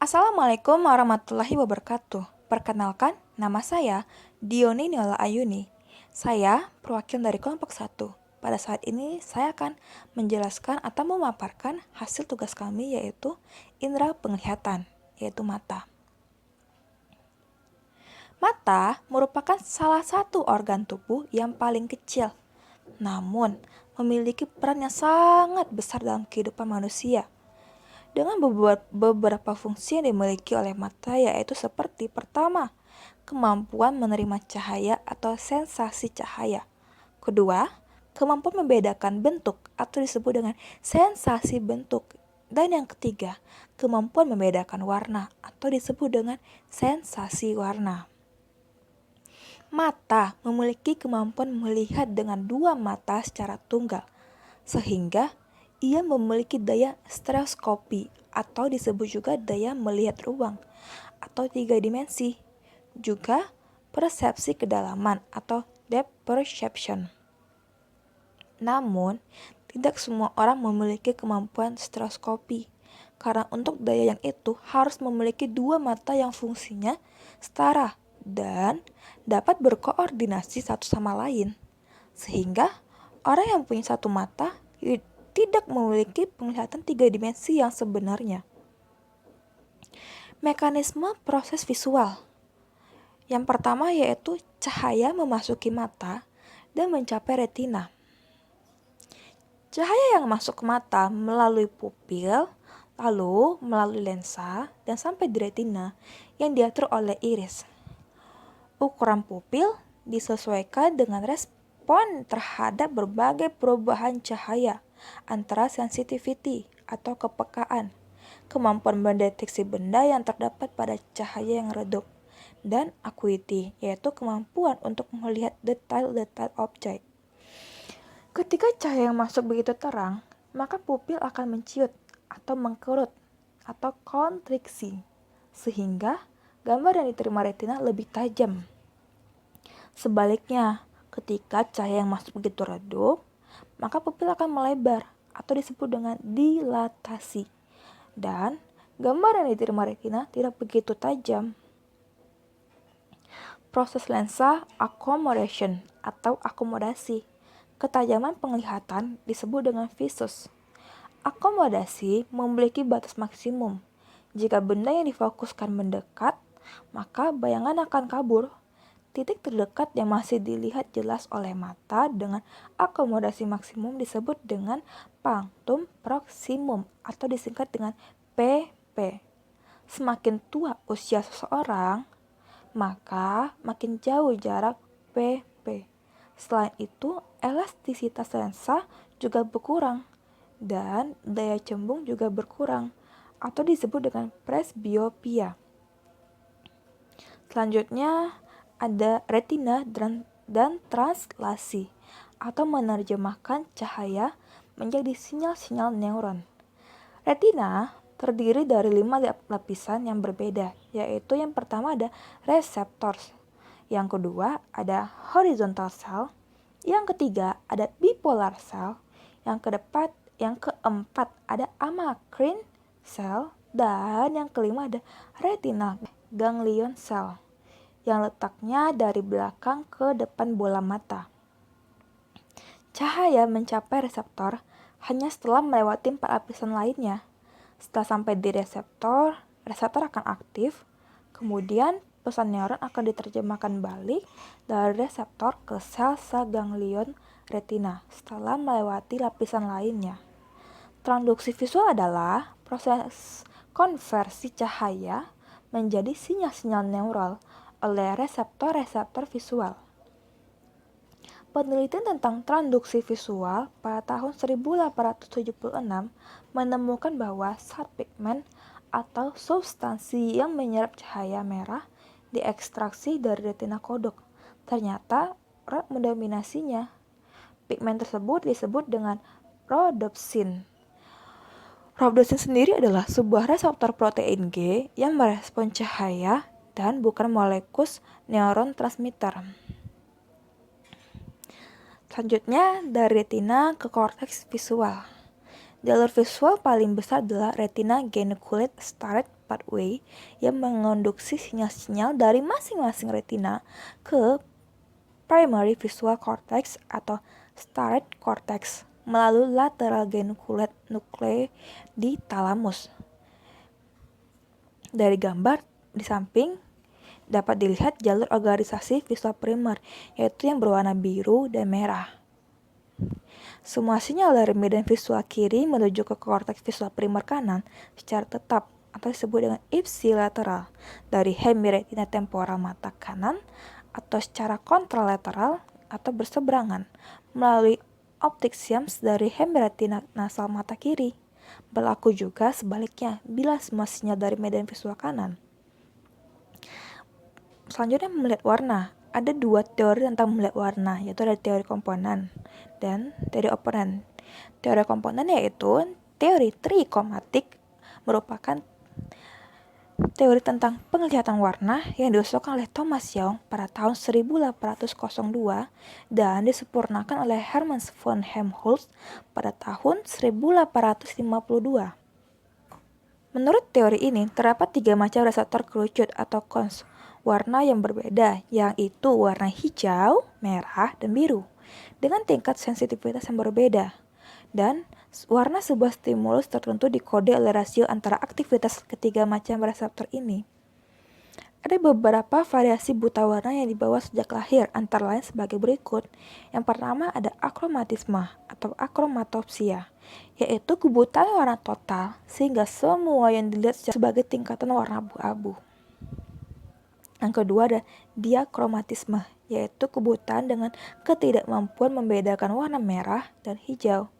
Assalamualaikum warahmatullahi wabarakatuh. Perkenalkan, nama saya Dioni Niola Ayuni. Saya perwakilan dari kelompok 1. Pada saat ini saya akan menjelaskan atau memaparkan hasil tugas kami yaitu indera penglihatan, yaitu mata. Mata merupakan salah satu organ tubuh yang paling kecil, namun memiliki peran yang sangat besar dalam kehidupan manusia. Dengan beberapa fungsi yang dimiliki oleh mata yaitu seperti pertama, kemampuan menerima cahaya atau sensasi cahaya. Kedua, kemampuan membedakan bentuk atau disebut dengan sensasi bentuk. Dan yang ketiga, kemampuan membedakan warna atau disebut dengan sensasi warna. Mata memiliki kemampuan melihat dengan dua mata secara tunggal, sehingga ia memiliki daya stereoskopi atau disebut juga daya melihat ruang atau 3 dimensi. Juga persepsi kedalaman atau depth perception. Namun, tidak semua orang memiliki kemampuan stereoskopi, karena untuk daya yang itu harus memiliki dua mata yang fungsinya setara dan dapat berkoordinasi satu sama lain. Sehingga orang yang punya satu mata tidak memiliki penglihatan 3 dimensi yang sebenarnya. Mekanisme proses visual. Yang pertama yaitu cahaya memasuki mata dan mencapai retina. Cahaya yang masuk ke mata melalui pupil, lalu melalui lensa, dan sampai di retina yang diatur oleh iris. Ukuran pupil disesuaikan dengan respon terhadap berbagai perubahan cahaya, antara sensitivity atau kepekaan, kemampuan mendeteksi benda yang terdapat pada cahaya yang redup, dan acuity, yaitu kemampuan untuk melihat detail-detail objek. Ketika cahaya yang masuk begitu terang, maka pupil akan menciut atau mengkerut atau kontriksi, sehingga gambar yang diterima retina lebih tajam. Sebaliknya, ketika cahaya yang masuk begitu redup, maka pupil akan melebar atau disebut dengan dilatasi, dan gambar yang diterima retina tidak begitu tajam. Proses lensa accommodation atau akomodasi. Ketajaman penglihatan disebut dengan visus. Akomodasi memiliki batas maksimum. Jika benda yang difokuskan mendekat, maka bayangan akan kabur. Titik terdekat yang masih dilihat jelas oleh mata dengan akomodasi maksimum disebut dengan punctum proximum atau disingkat dengan PP. Semakin tua usia seseorang, maka makin jauh jarak PP. Selain itu, elastisitas lensa juga berkurang dan daya cembung juga berkurang atau disebut dengan presbiopia. Selanjutnya ada retina dan translasi atau menerjemahkan cahaya menjadi sinyal-sinyal neuron. Retina terdiri dari 5 lapisan yang berbeda, yaitu yang pertama ada receptors, yang kedua ada horizontal cell, yang ketiga ada bipolar cell, yang keempat ada amacrine cell, dan yang kelima ada retinal ganglion cell yang letaknya dari belakang ke depan bola mata. Cahaya mencapai reseptor hanya setelah melewati 4 lapisan lainnya. Setelah sampai di reseptor akan aktif, kemudian pesan neuron akan diterjemahkan balik dari reseptor ke sel-sel ganglion retina setelah melewati lapisan lainnya. Transduksi visual adalah proses konversi cahaya menjadi sinyal-sinyal neural oleh reseptor-reseptor visual. Penelitian tentang transduksi visual pada tahun 1876 menemukan bahwa zat pigmen atau substansi yang menyerap cahaya merah diekstraksi dari retina kodok. Ternyata rod mendominasinya. Pigmen tersebut disebut dengan rhodopsin. Rhodopsin sendiri adalah sebuah reseptor protein G yang merespon cahaya dan bukan molekul neuron transmitter. Selanjutnya dari retina ke korteks visual. Jalur visual paling besar adalah retina geniculate started pathway yang mengonduksi sinyal-sinyal dari masing-masing retina ke primary visual cortex atau striate cortex melalui lateral geniculate nuclei di thalamus. Dari gambar di samping dapat dilihat jalur organisasi visual primer, yaitu yang berwarna biru dan merah. Semua sinyal dari medan visual kiri menuju ke korteks visual primer kanan secara tetap atau disebut dengan ipsilateral dari hemiretina temporal mata kanan atau secara kontralateral atau berseberangan melalui optic siams dari hemiretina nasal mata kiri. Berlaku juga sebaliknya bila semua sinyal dari medan visual kanan. Selanjutnya melihat warna. Ada dua teori tentang melihat warna, yaitu ada teori komponen dan teori oponen. Teori komponen yaitu teori trikomatik, merupakan teori tentang penglihatan warna yang diusulkan oleh Thomas Young pada tahun 1802 dan disempurnakan oleh Hermann von Helmholtz pada tahun 1852. Menurut teori ini, terdapat 3 macam reseptor kerucut atau cones warna yang berbeda, yaitu warna hijau, merah, dan biru, dengan tingkat sensitivitas yang berbeda. Dan warna sebuah stimulus tertentu dikode oleh rasio antara aktivitas ketiga macam reseptor ini. Ada beberapa variasi buta warna yang dibawa sejak lahir, antara lain sebagai berikut. Yang pertama ada akromatisme atau akromatopsia, yaitu kebutaan warna total sehingga semua yang dilihat sebagai tingkatan warna abu-abu. Yang kedua ada diakromatisme, yaitu kebutaan dengan ketidakmampuan membedakan warna merah dan hijau.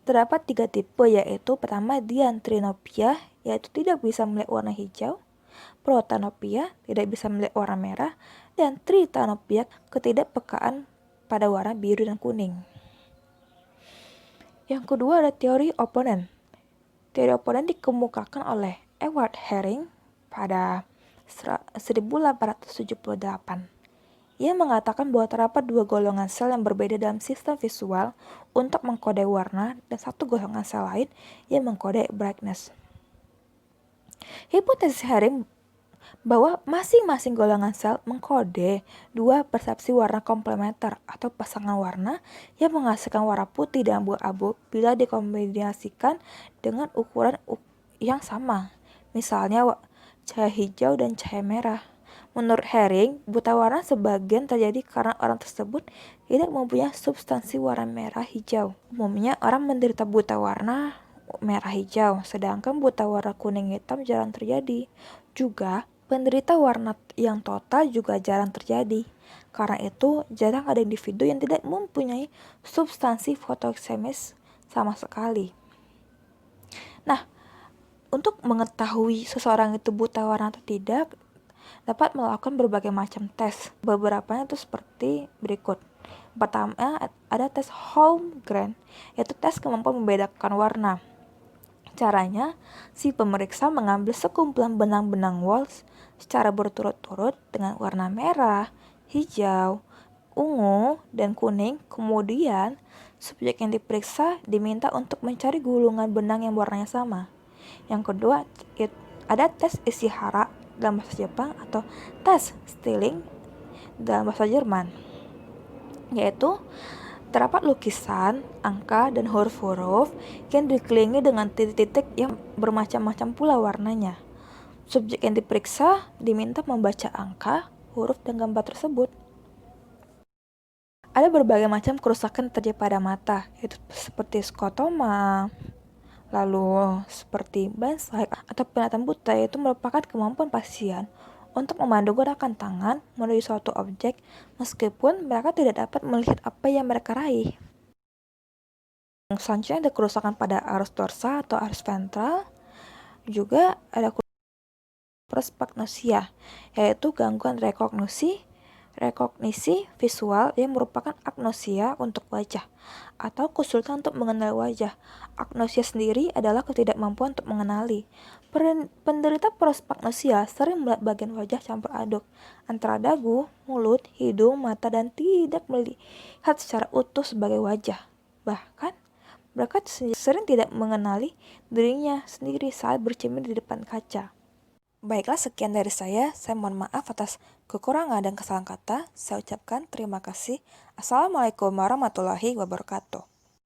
Terdapat 3 tipe, yaitu pertama diantrinopia, yaitu tidak bisa melihat warna hijau, protanopia, tidak bisa melihat warna merah, dan tritanopia, ketidakpekaan pada warna biru dan kuning. Yang kedua ada teori oponen. Teori oponen dikemukakan oleh Edward Herring pada 1878. Ia mengatakan bahwa terdapat 2 golongan sel yang berbeda dalam sistem visual untuk mengkode warna dan 1 golongan sel lain yang mengkode brightness. Hipotesis Herring bahwa masing-masing golongan sel mengkode 2 persepsi warna komplementer atau pasangan warna yang menghasilkan warna putih dan abu-abu bila dikombinasikan dengan ukuran yang sama. Misalnya cahaya hijau dan cahaya merah. Menurut Herring, buta warna sebagian terjadi karena orang tersebut tidak mempunyai substansi warna merah hijau. Umumnya orang menderita buta warna merah hijau, sedangkan buta warna kuning hitam jarang terjadi. Juga, penderita warna yang total juga jarang terjadi. Karena itu, jarang ada individu yang tidak mempunyai substansi fotosemis sama sekali. Nah, untuk mengetahui seseorang itu buta warna atau tidak, dapat melakukan berbagai macam tes. Beberapanya itu seperti berikut. Pertama, ada tes Holmgren, yaitu tes kemampuan membedakan warna. Caranya, si pemeriksa mengambil sekumpulan benang-benang Waltz secara berturut-turut dengan warna merah, hijau, ungu, dan kuning. Kemudian, subjek yang diperiksa diminta untuk mencari gulungan benang yang warnanya sama. Yang kedua, ada tes Ishihara dalam bahasa Jepang atau tes Stilling dalam bahasa Jerman, yaitu terdapat lukisan, angka, dan huruf-huruf yang dikelilingi dengan titik-titik yang bermacam-macam pula warnanya. Subjek yang diperiksa diminta membaca angka, huruf, dan gambar tersebut. Ada berbagai macam kerusakan terjadi pada mata, yaitu seperti skotoma, lalu seperti blind sight atau penglihatan buta, yaitu merupakan kemampuan pasien untuk memandu gerakan tangan menuju suatu objek meskipun mereka tidak dapat melihat apa yang mereka raih. Selanjutnya ada kerusakan pada arus dorsa atau arus ventral. Juga ada prospagnosia, yaitu gangguan rekognisi visual yang merupakan agnosia untuk wajah atau kesulitan untuk mengenali wajah. Agnosia sendiri adalah ketidakmampuan untuk mengenali. Penderita prospagnosia sering melihat bagian wajah campur aduk antara dagu, mulut, hidung, mata, dan tidak melihat secara utuh sebagai wajah. Bahkan, mereka sering tidak mengenali dirinya sendiri saat bercermin di depan kaca. Baiklah, sekian dari saya. Saya mohon maaf atas kekurangan dan kesalahan kata. Saya ucapkan terima kasih. Assalamualaikum warahmatullahi wabarakatuh.